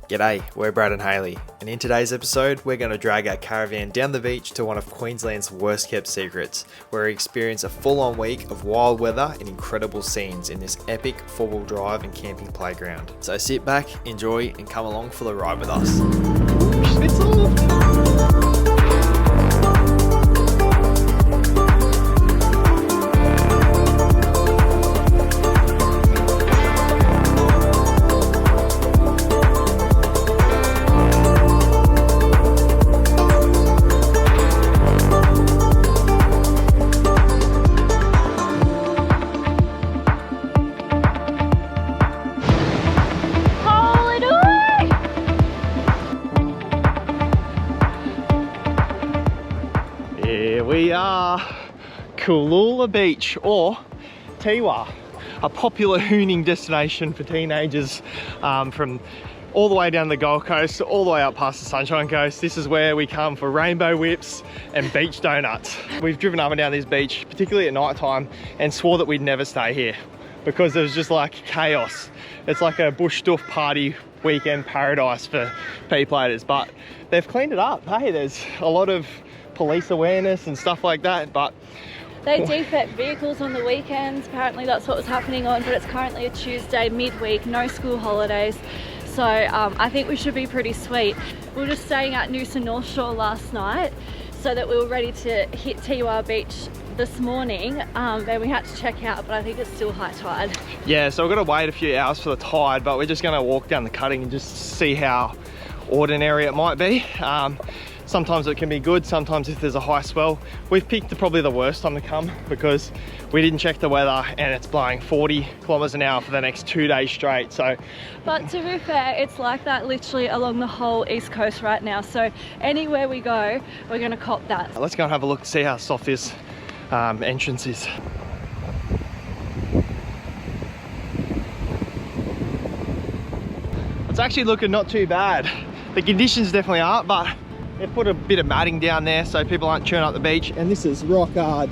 G'day, we're Brad and Haley, and in today's episode, we're going to drag our caravan down the beach to one of Queensland's worst kept secrets, where we experience a full-on week of wild weather and incredible scenes in this epic four-wheel drive and camping playground. So sit back, enjoy, and come along for the ride with us. It's off! We are Teewah Beach, or Teewah, a popular hooning destination for teenagers from all the way down the Gold Coast, all the way up past the Sunshine Coast. This is where we come for rainbow whips and beach donuts. We've driven up and down this beach, particularly at night time, and swore that we'd never stay here because it was just like chaos. It's like a bush stuff party weekend paradise for P-platers, but they've cleaned it up. Hey, there's a lot of police awareness and stuff like that, but they defect vehicles on the weekends. Apparently that's what was happening on, but it's currently a Tuesday midweek, no school holidays, so I think we should be pretty sweet. We were just staying at Noosa North Shore last night so that we were ready to hit Teewah Beach this morning. Then we had to check out, but I think it's still high tide. Yeah, so we've got to wait a few hours for the tide, but we're just going to walk down the cutting and just see how ordinary it might be. Sometimes it can be good, sometimes if there's a high swell. We've picked probably the worst time to come because we didn't check the weather and it's blowing 40 kilometers an hour for the next 2 days straight. So, but to be fair, it's like that literally along the whole east coast right now. So anywhere we go, we're gonna cop that. Let's go and have a look to see how soft this entrance is. It's actually looking not too bad. The conditions definitely aren't, but they've put a bit of matting down there so people aren't churning up the beach, and this is rock hard.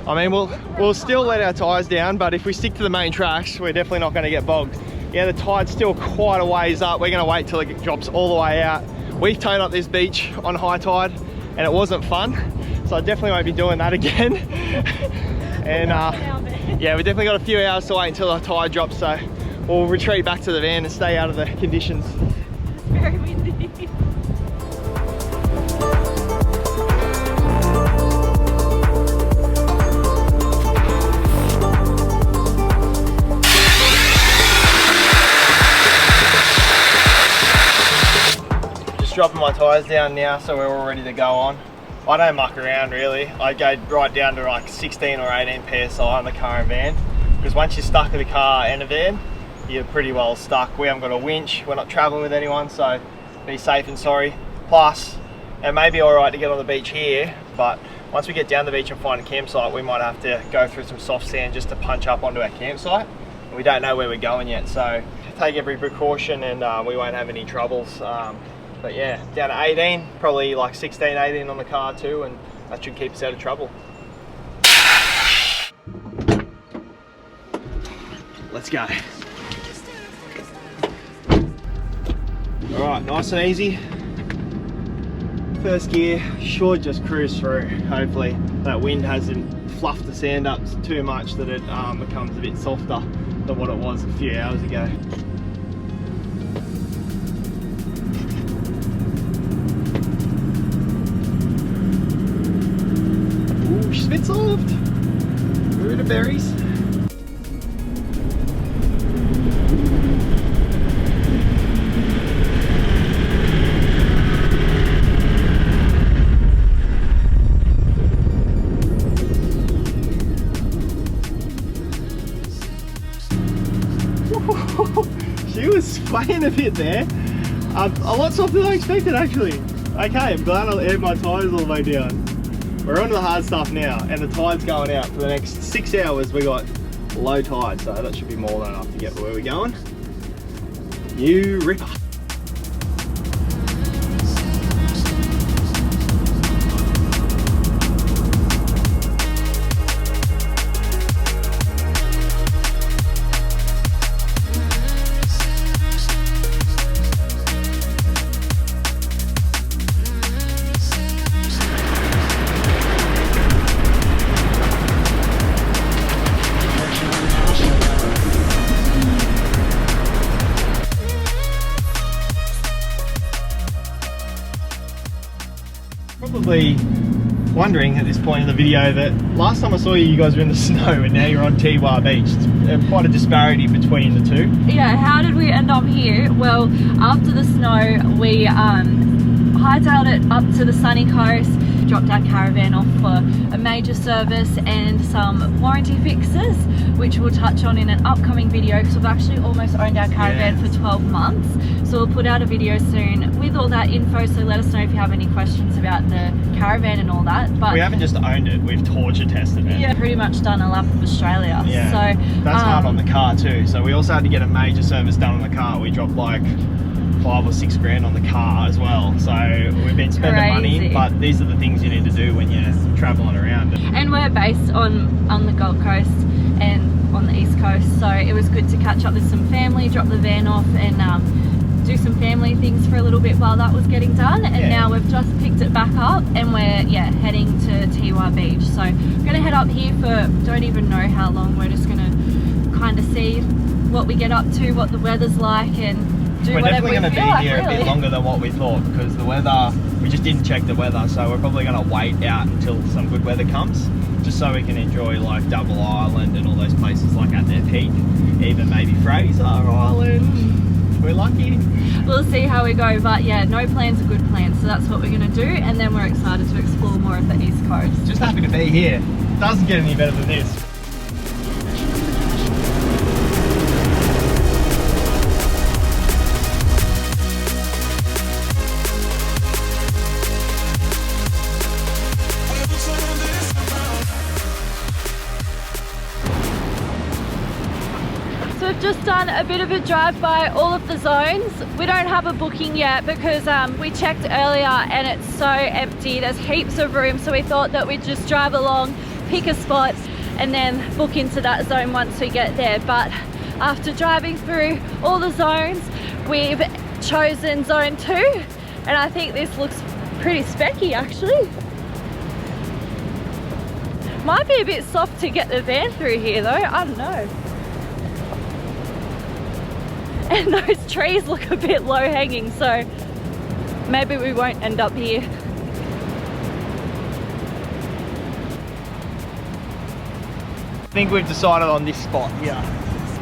I mean, we'll still let our tyres down, but if we stick to the main tracks, we're definitely not going to get bogged. Yeah, the tide's still quite a ways up. We're going to wait till it drops all the way out. We've towed up this beach on high tide, and it wasn't fun, so I definitely won't be doing that again. And yeah, we definitely got a few hours to wait until the tide drops, so we'll retreat back to the van and stay out of the conditions. It's very windy. Dropping my tyres down now, so we're all ready to go on. I don't muck around really. I go right down to like 16 or 18 PSI on the car and van, because once you're stuck with the car and a van, you're pretty well stuck. We haven't got a winch, we're not traveling with anyone, so be safe and sorry. Plus, it may be alright to get on the beach here, but once we get down the beach and find a campsite, we might have to go through some soft sand just to punch up onto our campsite. We don't know where we're going yet, so take every precaution and we won't have any troubles. But yeah, down to 18, probably like 16, 18 on the car too, and that should keep us out of trouble. Let's go. All right, nice and easy. First gear, should just cruise through. Hopefully that wind hasn't fluffed the sand up too much that it becomes a bit softer than what it was a few hours ago. Bit soft. We're in the berries. She was swaying a bit there. A lot softer than I expected actually. Okay, I'm glad I aired my tyres all the way down. We're onto the hard stuff now, and the tide's going out for the next 6 hours. We got low tide, so that should be more than enough to get where we're going. You ripper. probably wondering at this point in the video that last time I saw you, you guys were in the snow, and now you're on Teewah Beach. It's quite a disparity between the two. Yeah, how did we end up here? Well, after the snow, we hightailed it up to the sunny coast, dropped our caravan off for a major service and some warranty fixes, which we'll touch on in an upcoming video, because we've actually almost owned our caravan for 12 months. So we'll put out a video soon with all that info, so let us know if you have any questions about the caravan and all that. But we haven't just owned it, we've torture tested it. Yeah, pretty much done a lap of Australia. Yeah, so that's hard on the car too. So we also had to get a major service done on the car. We dropped like 5 or 6 grand on the car as well. So we've been spending money, but these are the things you need to do when you're traveling around. And we're based on the Gold Coast and on the East Coast, so it was good to catch up with some family, drop the van off and do some family things for a little bit while that was getting done. And now we've just picked it back up and we're heading to Teewah Beach. So we're gonna head up here for don't even know how long. We're just gonna kind of see what we get up to, what the weather's like, and we're definitely going to be here a bit longer than what we thought, because the weather, we just didn't check the weather, so we're probably going to wait out until some good weather comes, just so we can enjoy like Double Island and all those places like at their peak, even maybe Fraser Island. We're lucky. We'll see how we go, but yeah, no plans are good plans, so that's what we're going to do, and then we're excited to explore more of the East Coast. Just happy to be here. Doesn't get any better than this. We've just done a bit of a drive by all of the zones. We don't have a booking yet because we checked earlier and it's so empty. There's heaps of room, so we thought that we'd just drive along, pick a spot and then book into that zone once we get there. But after driving through all the zones, we've chosen zone 2 and I think this looks pretty specky actually. Might be a bit soft to get the van through here though, I don't know. And those trees look a bit low hanging, so maybe we won't end up here. I think we've decided on this spot here.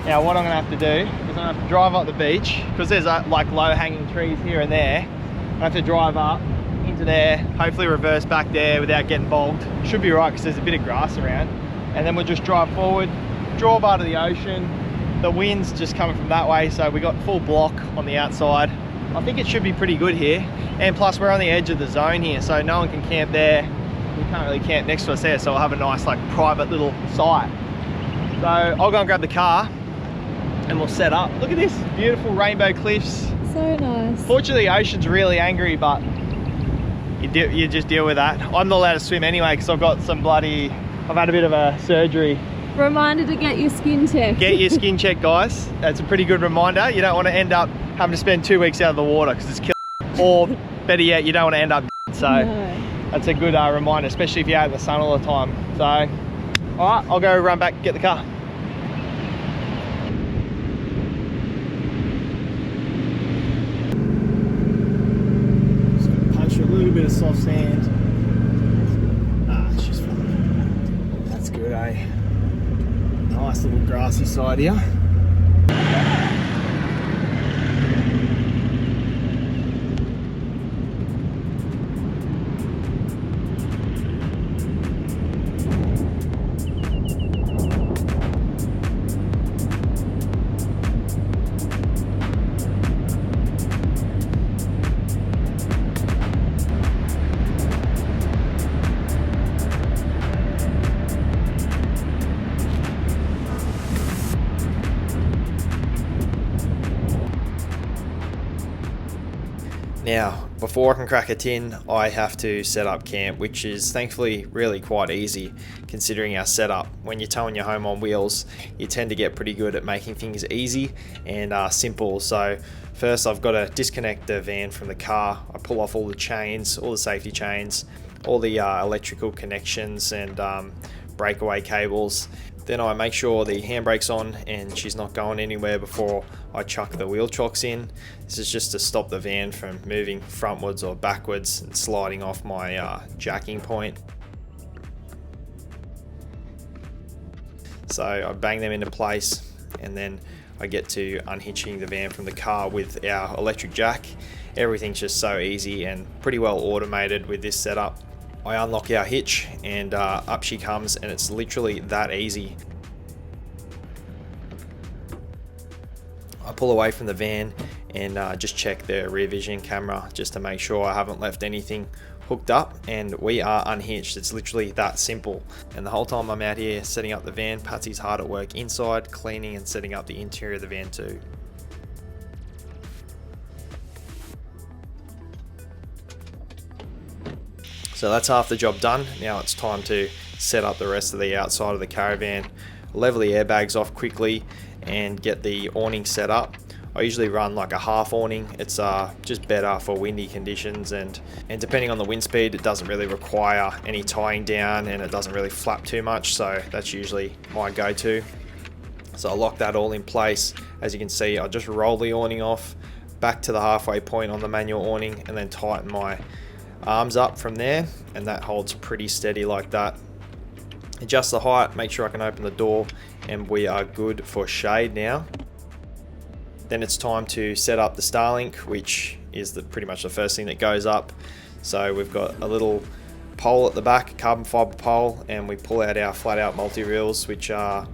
Now what I'm going to have to do is I'm going to have to drive up the beach, because there's like low hanging trees here and there. I have to drive up into there, hopefully reverse back there without getting bogged. Should be right because there's a bit of grass around. And then we'll just drive forward, draw bar to the ocean. The wind's just coming from that way, so we got full block on the outside. I think it should be pretty good here, and plus we're on the edge of the zone here, so no one can camp there. We can't really camp next to us there, so we'll have a nice like private little site. So I'll go and grab the car and we'll set up. Look at this beautiful rainbow cliffs. So nice. Fortunately the ocean's really angry, but you just deal with that. I'm not allowed to swim anyway because I've got some I've had a bit of a surgery. Reminder to get your skin checked. Get your skin checked, guys. That's a pretty good reminder. You don't want to end up having to spend 2 weeks out of the water because it's killing. Or better yet, you don't want to end up so that's a good reminder, especially if you're out in the sun all the time. So all right, I'll go run back and get the car. Just gonna punch a little bit of soft sand. It's just fun. That's good, eh? Nice little grassy side here. Now, before I can crack a tin, I have to set up camp, which is thankfully really quite easy considering our setup. When you're towing your home on wheels, you tend to get pretty good at making things easy and simple. So first I've got to disconnect the van from the car. I pull off all the chains, all the safety chains, all the electrical connections and breakaway cables. Then I make sure the handbrake's on and she's not going anywhere before I chuck the wheel chocks in. This is just to stop the van from moving frontwards or backwards and sliding off my jacking point. So I bang them into place, and then I get to unhitching the van from the car with our electric jack. Everything's just so easy and pretty well automated with this setup. I unlock our hitch and up she comes, and it's literally that easy. I pull away from the van and just check the rear vision camera just to make sure I haven't left anything hooked up, and we are unhitched. It's literally that simple. And the whole time I'm out here setting up the van, Patsy's hard at work inside, cleaning and setting up the interior of the van too. So that's half the job done. Now it's time to set up the rest of the outside of the caravan, level the airbags off quickly and get the awning set up. I usually run like a half awning. It's just better for windy conditions, and depending on the wind speed, it doesn't really require any tying down and it doesn't really flap too much, so that's usually my go-to. So I lock that all in place. As you can see, I just roll the awning off back to the halfway point on the manual awning and then tighten my arms up from there, and that holds pretty steady like that. Adjust the height, make sure I can open the door, and we are good for shade now. Then it's time to set up the Starlink, which is pretty much the first thing that goes up. So we've got a little pole at the back, carbon fiber pole, and we pull out our flat out multi-reels, which are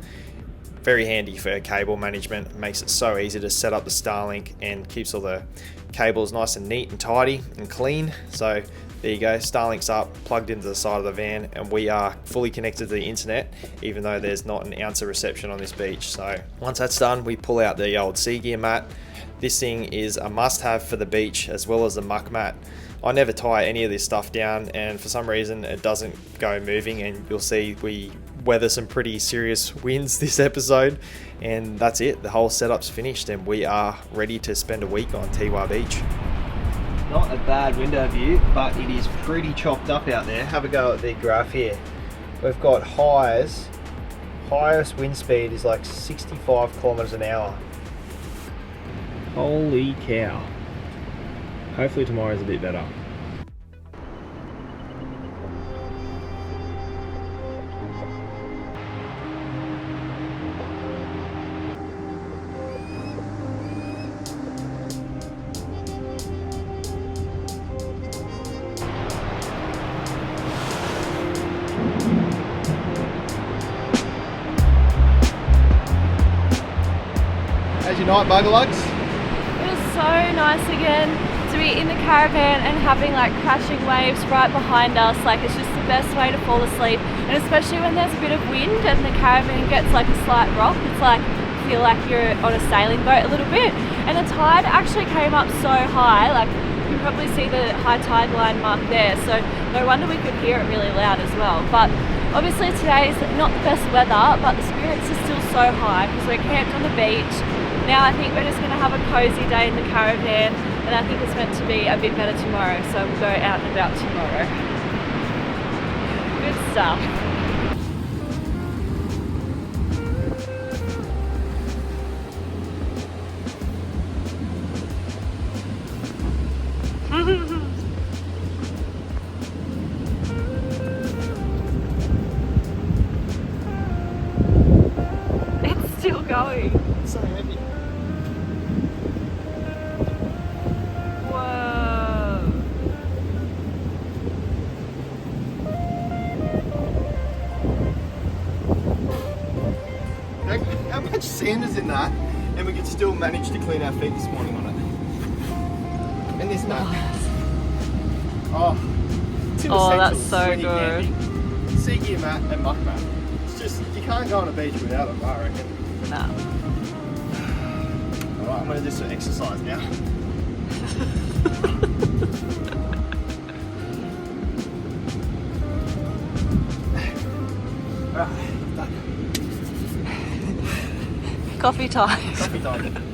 very handy for cable management. It makes it so easy to set up the Starlink and keeps all the cables nice and neat and tidy and clean. So there you go, Starlink's up, plugged into the side of the van, and we are fully connected to the internet, even though there's not an ounce of reception on this beach. So once that's done, we pull out the old sea gear mat. This thing is a must-have for the beach, as well as the muck mat. I never tie any of this stuff down, and for some reason it doesn't go moving, and you'll see we weather some pretty serious winds this episode, and that's it. The whole setup's finished and we are ready to spend a week on Teewah Beach. Not a bad window view, but it is pretty chopped up out there. Have a go at the graph here. We've got highest wind speed is like 65 kilometers an hour. Holy cow. Hopefully tomorrow's a bit better. How's your night, Buggerlugs? It was so nice again to be in the caravan and having like crashing waves right behind us. Like, it's just the best way to fall asleep, and especially when there's a bit of wind and the caravan gets like a slight rock, it's like you feel like you're on a sailing boat a little bit. And the tide actually came up so high, like you can probably see the high tide line mark there, so no wonder we could hear it really loud as well. But obviously today is not the best weather, but the spirits are still so high because we're camped on the beach. Now I think we're just going to have a cozy day in the caravan, and I think it's meant to be a bit better tomorrow, so we'll go out and about tomorrow. Good stuff. It's still going. It's so heavy. Whoa. How much sand is in that, and we could still manage to clean our feet this morning on it. And this nut. Oh, it's in Oh, essentials. that's so When you're good. camping. Sea gear mat and muck mat. It's just, you can't go on a beach without it, I reckon. No. Alright, I'm going to do some exercise now. Alright, done. Coffee time. Coffee time.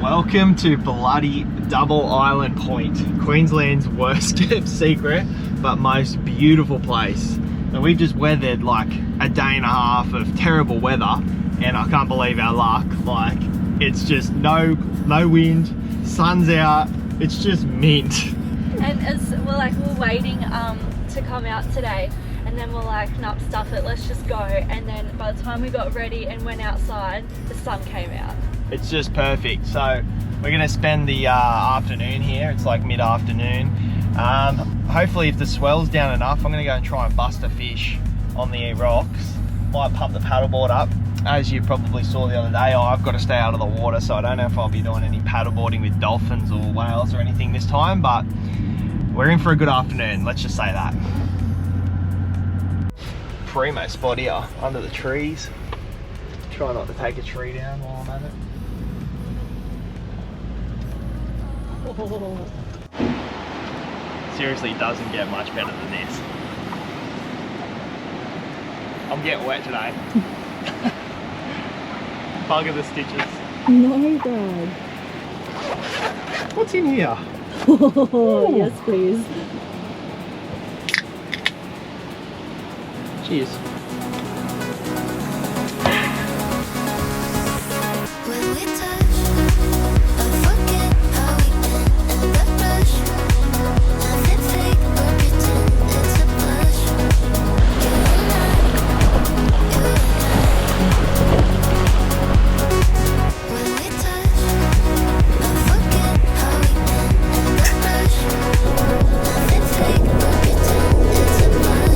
Welcome to bloody Double Island Point, Queensland's worst kept secret, but most beautiful place. And we've just weathered like a day and a half of terrible weather, and I can't believe our luck. Like, it's just no wind, sun's out, it's just mint. And as we're waiting to come out today, and then we're like, nope, stuff it, let's just go. And then by the time we got ready and went outside, the sun came out. It's just perfect. So we're gonna spend the afternoon here. It's like mid-afternoon. Hopefully if the swell's down enough, I'm gonna go and try and bust a fish on the rocks. Might pump the paddleboard up. As you probably saw the other day, I've got to stay out of the water, so I don't know if I'll be doing any paddleboarding with dolphins or whales or anything this time, but we're in for a good afternoon, let's just say that. Primo spot here, under the trees. Try not to take a tree down while I'm at it. Seriously, it doesn't get much better than this. I'm getting wet today. Bugger the stitches. No, Dad. What's in here? Oh, yes, please. Cheers. When we touch, I forget how we met in the rush. Nothing fake or pretend, it's a blush. You and I. When we touch, I forget how we met in the rush. Nothing fake or pretend, it's a blush.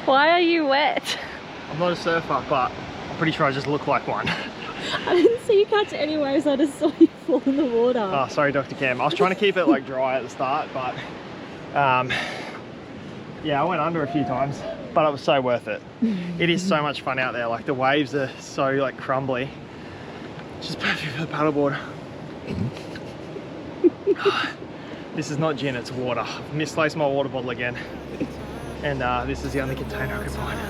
Why are you wet? I'm not a surfer, but I'm pretty sure I just look like one. I didn't see you catch any waves, I just saw you fall in the water. Oh, sorry, Dr. Cam. I was trying to keep it like dry at the start, but yeah, I went under a few times, but it was so worth it. It is so much fun out there. Like, the waves are so like crumbly. It's just perfect for the paddleboard. This is not gin, it's water. I've misplaced my water bottle again. And this is the only container I could find.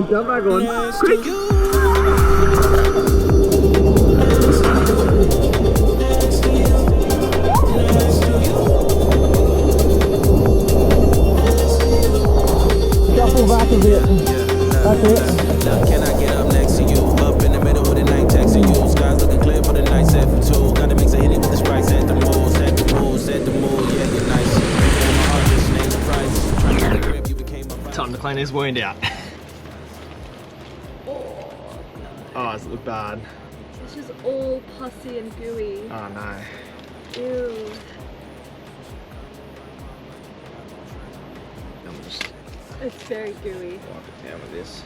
Jump back on. Quick! Shuffle back a bit. That's it. Now can I get up next to you? Up in the middle of the night texting you. Skies looking clear for the night set for two. Gotta mix a hit with the strike, set the mood, set the mood, set the mood, yeah, you're nice. My heart just named the price. Trying to get a grip, you became my vice. Time to clean his wound out. Oh, does it look bad? It's just all pussy and gooey. Oh no. Ew. I'm just It's very gooey. wipe it down with this.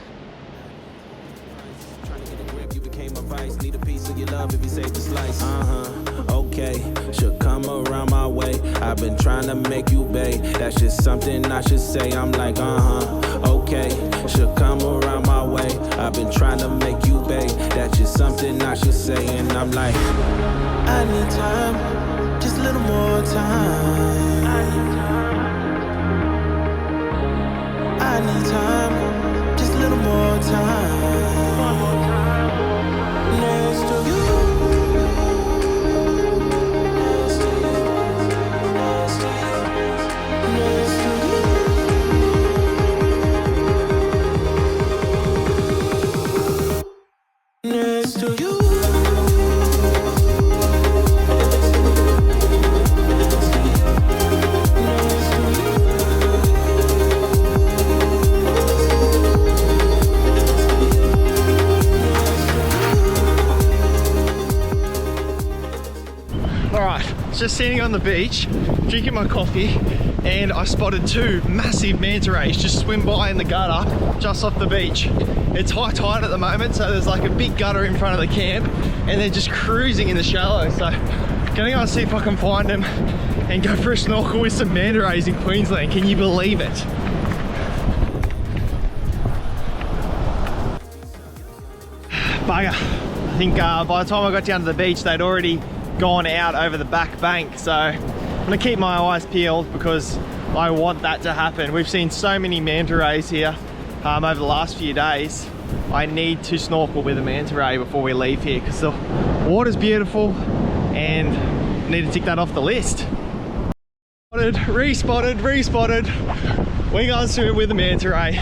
Trying to get a grip, you became my vice. Need a piece of your love if you save the slice. Okay, should come around my way. I've been trying to make you pay. That's just something I should say. I'm like, okay. time, just a little more time. I need time, just a little more time. Next to you. Next to you. Alright, just sitting on the beach, drinking my coffee, and I spotted two massive manta rays just swim by in the gutter just off the beach. It's high tide at the moment, so there's like a big gutter in front of the camp, and they're just cruising in the shallow. So gonna go and see if I can find them and go for a snorkel with some manta rays in Queensland. Can you believe it? Bugger. I think by the time I got down to the beach, they'd already gone out over the back bank. So I'm gonna keep my eyes peeled because I want that to happen. We've seen so many manta rays here over the last few days. I need to snorkel with a manta ray before we leave here because the water's beautiful and need to tick that off the list. Spotted, re-spotted, re-spotted. We gone swim with a manta ray.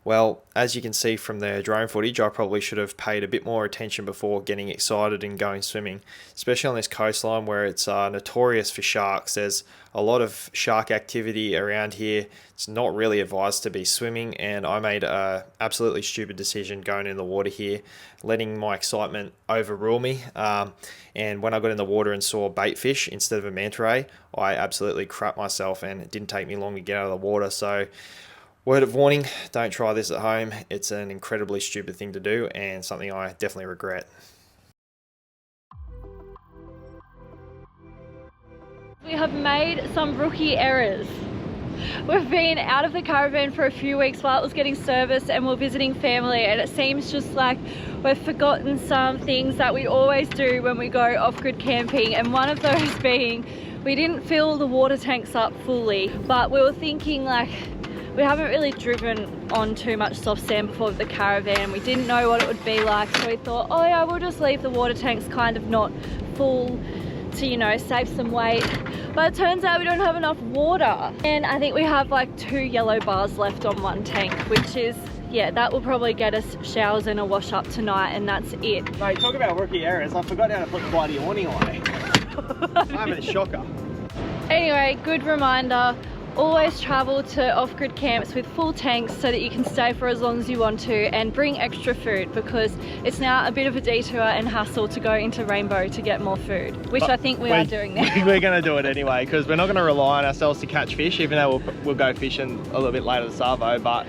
Well, as you can see from the drone footage, I probably should have paid a bit more attention before getting excited and going swimming, especially on this coastline where it's notorious for sharks. There's a lot of shark activity around here. It's not really advised to be swimming, and I made a absolutely stupid decision going in the water here, letting my excitement overrule me. And when I got in the water and saw bait fish instead of a manta ray, I absolutely crapped myself, and it didn't take me long to get out of the water. So word of warning, don't try this at home. It's an incredibly stupid thing to do and something I definitely regret. We have made some rookie errors. We've been out of the caravan for a few weeks while it was getting serviced, and we're visiting family, and it seems just like we've forgotten some things that we always do when we go off-grid camping, and one of those being we didn't fill the water tanks up fully. But we were thinking, like, we haven't really driven on too much soft sand before with the caravan. We didn't know what it would be like, so we thought, oh yeah, we'll just leave the water tanks kind of not full to, you know, save some weight. But it turns out we don't have enough water. And I think we have like 2 yellow bars left on one tank, which is, yeah, that will probably get us showers and a wash up tonight, and that's it. Mate, talk about rookie errors. I forgot how to put the bloody awning away. I'm having a shocker. Anyway, good reminder. Always travel to off-grid camps with full tanks so that you can stay for as long as you want to, and bring extra food because it's now a bit of a detour and hassle to go into Rainbow to get more food, which I think we are doing now. We're going to do it anyway because we're not going to rely on ourselves to catch fish, even though we'll go fishing a little bit later this Savo, but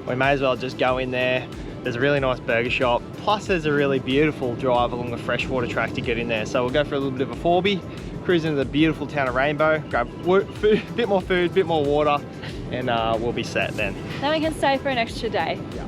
we may as well just go in there. There's a really nice burger shop, plus there's a really beautiful drive along the freshwater track to get in there. So we'll go for a little bit of a 4B, cruise into the beautiful town of Rainbow, grab food, bit more food, bit more water, and we'll be set then. Then we can stay for an extra day. Yeah.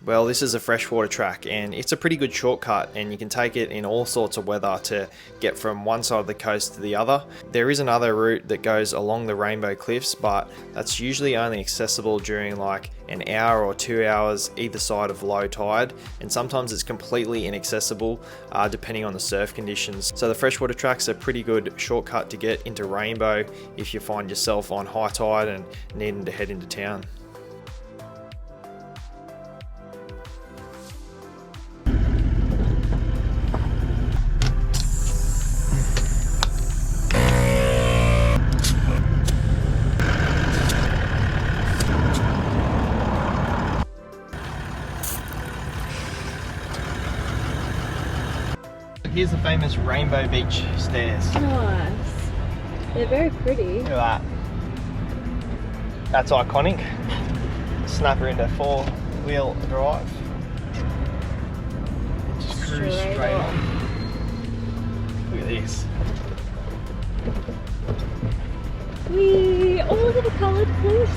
Well, this is a freshwater track and it's a pretty good shortcut, and you can take it in all sorts of weather to get from one side of the coast to the other. There is another route that goes along the Rainbow Cliffs, but that's usually only accessible during like an hour or 2 hours either side of low tide, and sometimes it's completely inaccessible depending on the surf conditions. So the freshwater track's a pretty good shortcut to get into Rainbow if you find yourself on high tide and needing to head into town. Here's the famous Rainbow Beach stairs. Nice. They're very pretty. Look at that. That's iconic. Snap her into 4-wheel drive. Just cruise straight on. Look at this. Whee! Oh, look at the coloured cliffs.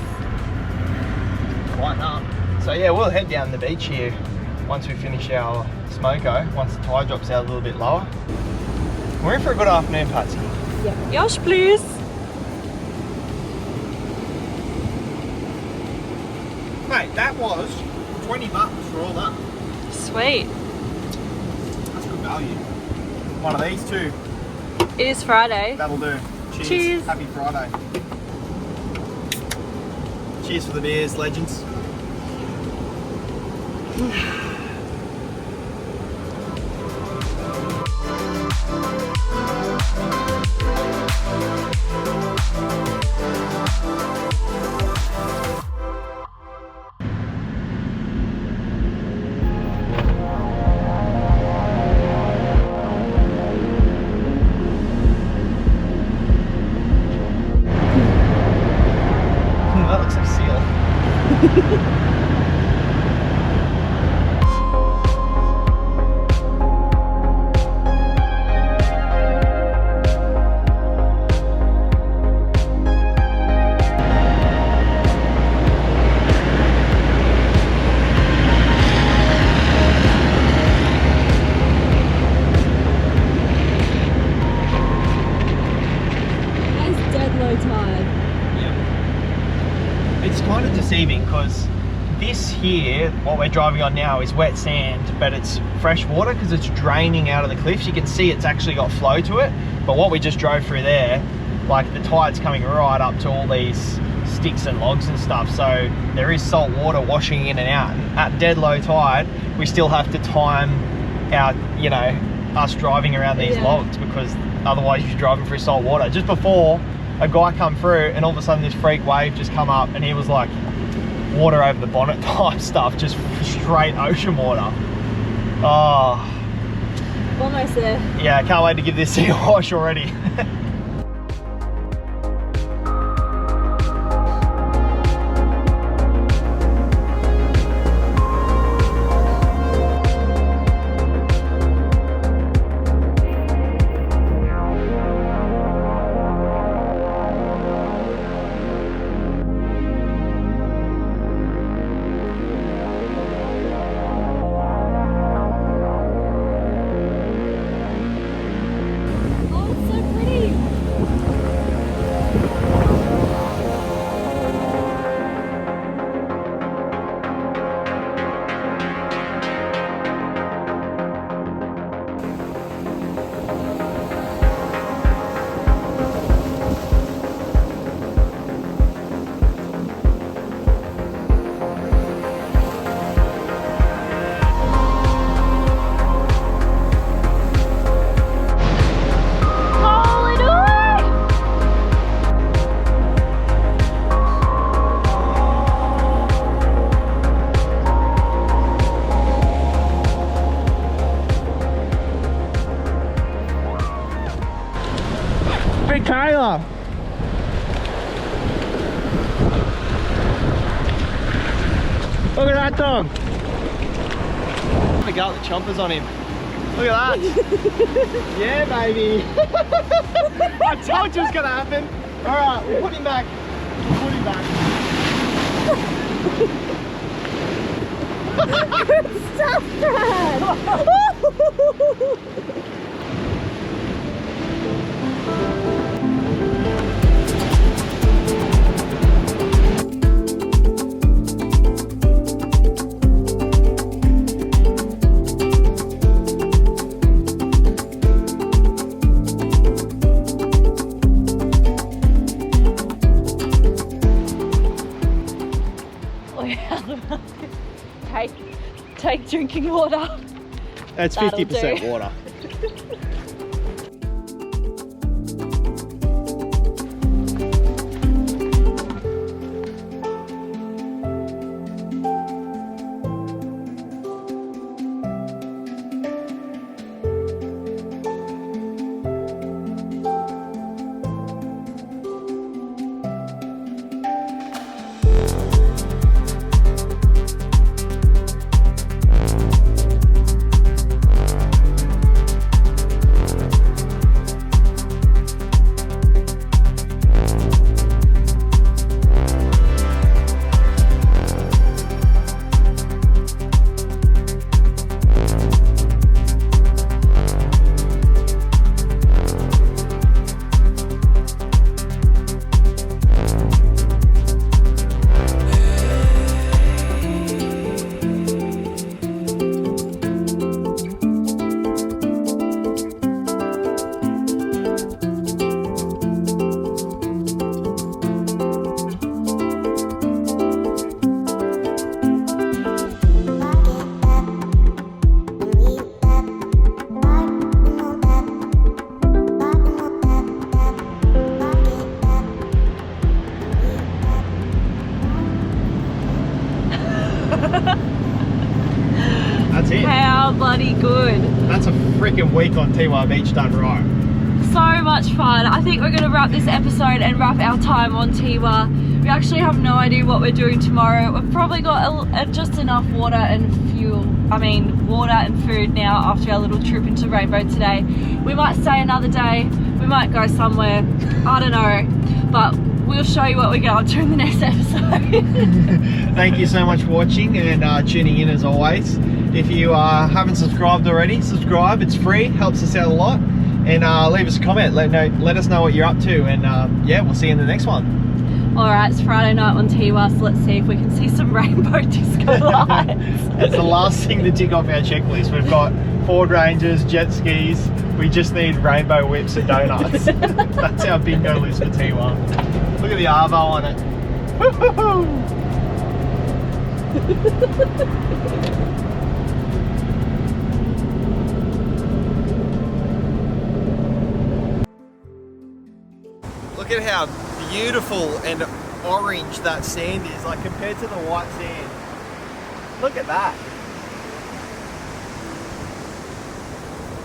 Quite up. So yeah, we'll head down the beach here once we finish our smoko, once the tide drops out a little bit lower. We're in for a good afternoon, Patsy. Yeah. Yes, please. Mate, that was $20 for all that. Sweet. That's good value. One of these two. It is Friday. That'll do. Cheers. Cheers. Happy Friday. Cheers for the beers, legends. That looks like a seal. That's dead low tide. It's kind of deceiving because this here, what we're driving on now, is wet sand, but it's fresh water because it's draining out of the cliffs. You can see it's actually got flow to it, but what we just drove through there, like the tide's coming right up to all these sticks and logs and stuff, so there is salt water washing in and out. And at dead low tide, we still have to time our, you know, us driving around these logs, because otherwise you're driving through salt water. Just before, a guy come through and all of a sudden this freak wave just come up and he was like water over the bonnet type stuff, just straight ocean water. Oh, Almost there. yeah, I can't wait to give this thing a wash already. Oh, it's so pretty. Big Taylor. Look at that dog. I'm gonna go at the chompers on him. Look at that. Yeah, baby. I told you it was gonna happen. All right, we'll put him back. We'll put him back. Stop that! Take drinking water. That's That'll 50% do. water. That's it. How bloody good. That's a freaking week on Teewah Beach done right. So much fun. I think we're going to wrap this episode and wrap our time on Teewah. We actually have no idea what we're doing tomorrow. We've probably got just enough water and fuel. I mean, water and food now after our little trip into Rainbow today. We might stay another day. We might go somewhere. I don't know. But we'll show you what we get up to in the next episode. Thank you so much for watching and tuning in as always. If you haven't subscribed already, subscribe. It's free, helps us out a lot. And leave us a comment. Let us know what you're up to. And yeah, we'll see you in the next one. Alright, it's Friday night on Teewah, so let's see if we can see some rainbow disco lights. It's the last thing to tick off our checklist. We've got Ford Rangers, jet skis. We just need rainbow whips and donuts. That's our bingo list for Teewah. Look at the Arvo on it. Woo-hoo-hoo! Look at how beautiful and orange that sand is, like compared to the white sand. Look at that.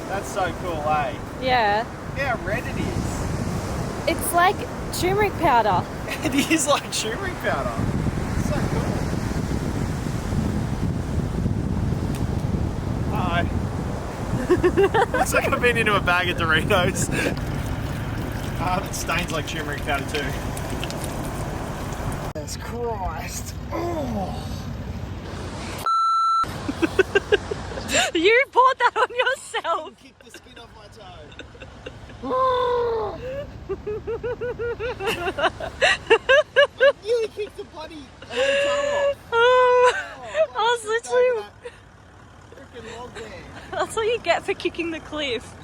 That's so cool, eh? Yeah. Look how red it is. It's like turmeric powder. It is like turmeric powder. It's so cool. Hi. Looks like I've been into a bag of Doritos. It stains like turmeric powder too. Jesus Christ. Oh. You bought that on yourself. Kick the skin off my toe. I nearly kicked the bloody whole toe off. I was literally... Freaking log there. That's what you get for kicking the cliff.